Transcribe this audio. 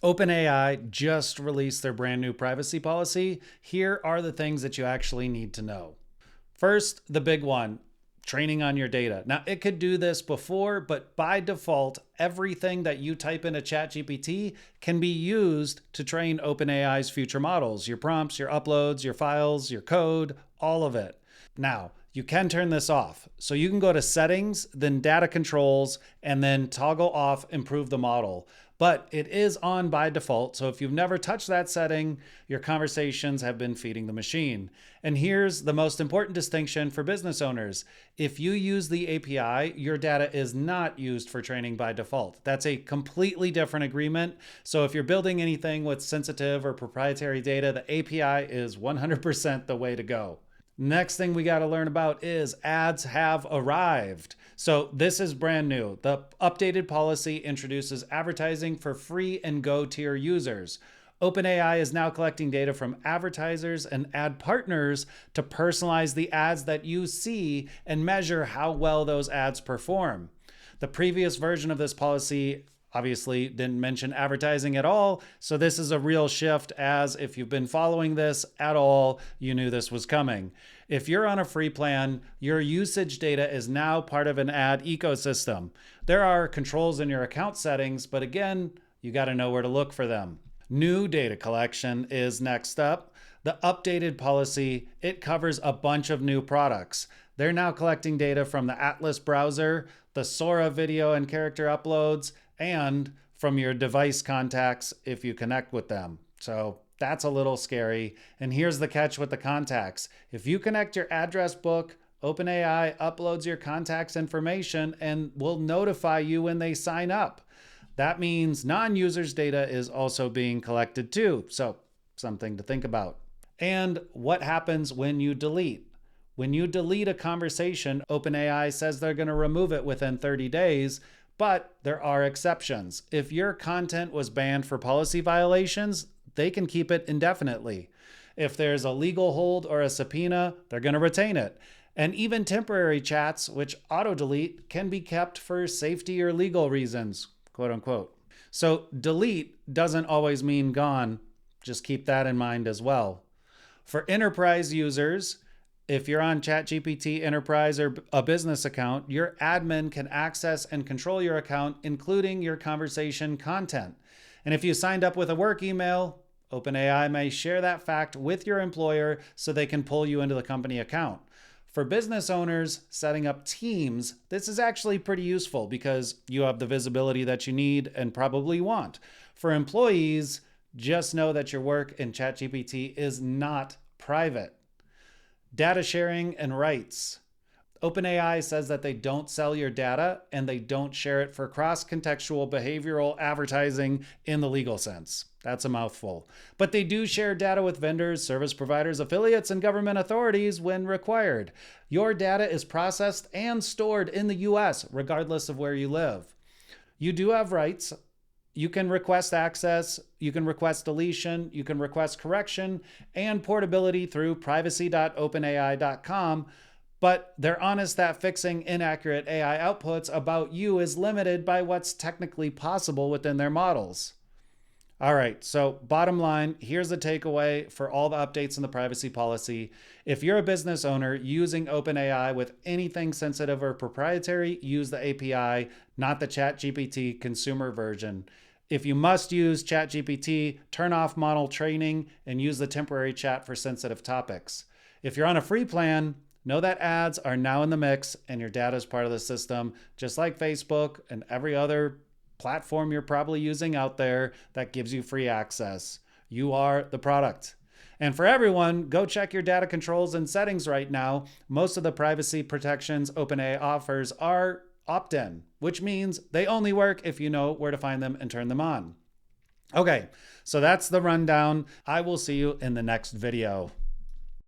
OpenAI just released their brand new privacy policy. Here are the things that you actually need to know. First, the big one, training on your data. Now, it could do this before, but by default, everything that you type into ChatGPT can be used to train OpenAI's future models. Your prompts, your uploads, your files, your code, all of it. Now, you can turn this off. So you can go to settings, then data controls, and then toggle off improve the model. But it is on by default. So if you've never touched that setting, your conversations have been feeding the machine. And here's the most important distinction for business owners. If you use the API, your data is not used for training by default. That's a completely different agreement. So if you're building anything with sensitive or proprietary data, the API is 100% the way to go. Next thing we got to learn about is ads have arrived. So this is brand new. The updated policy introduces advertising for free and Go tier users. OpenAI is now collecting data from advertisers and ad partners to personalize the ads that you see and measure how well those ads perform. The previous version of this policy obviously didn't mention advertising at all, so this is a real shift, as if you've been following this at all, you knew this was coming. If you're on a free plan, your usage data is now part of an ad ecosystem. There are controls in your account settings, but again, you got to know where to look for them. New data collection is next up. The updated policy, it covers a bunch of new products. They're now collecting data from the Atlas browser, the Sora video and character uploads, and from your device contacts if you connect with them. So that's a little scary. And here's the catch with the contacts. If you connect your address book, OpenAI uploads your contacts information and will notify you when they sign up. That means non-users' data is also being collected too. So something to think about. And what happens when you delete? When you delete a conversation, OpenAI says they're going to remove it within 30 days. But there are exceptions. If your content was banned for policy violations, they can keep it indefinitely. If there's a legal hold or a subpoena, they're going to retain it. And even temporary chats, which auto-delete, can be kept for safety or legal reasons, quote unquote. So delete doesn't always mean gone. Just keep that in mind as well. For enterprise users, if you're on ChatGPT Enterprise or a business account, your admin can access and control your account, including your conversation content. And if you signed up with a work email, OpenAI may share that fact with your employer so they can pull you into the company account. For business owners setting up teams, this is actually pretty useful because you have the visibility that you need and probably want. For employees, just know that your work in ChatGPT is not private. Data sharing and rights. OpenAI says that they don't sell your data and they don't share it for cross-contextual behavioral advertising in the legal sense. That's a mouthful. But they do share data with vendors, service providers, affiliates, and government authorities when required. Your data is processed and stored in the US, regardless of where you live. You do have rights. You can request access, you can request deletion, you can request correction, and portability through privacy.openai.com, but they're honest that fixing inaccurate AI outputs about you is limited by what's technically possible within their models. All right, so bottom line, here's the takeaway for all the updates in the privacy policy. If you're a business owner using OpenAI with anything sensitive or proprietary, use the API, not the ChatGPT consumer version. If you must use ChatGPT, turn off model training and use the temporary chat for sensitive topics. If you're on a free plan, know that ads are now in the mix and your data is part of the system, just like Facebook and every other platform you're probably using out there that gives you free access. You are the product. And for everyone, go check your data controls and settings right now. Most of the privacy protections OpenAI offers are opt-in, which means they only work if you know where to find them and turn them on. Okay, so that's the rundown. I will see you in the next video.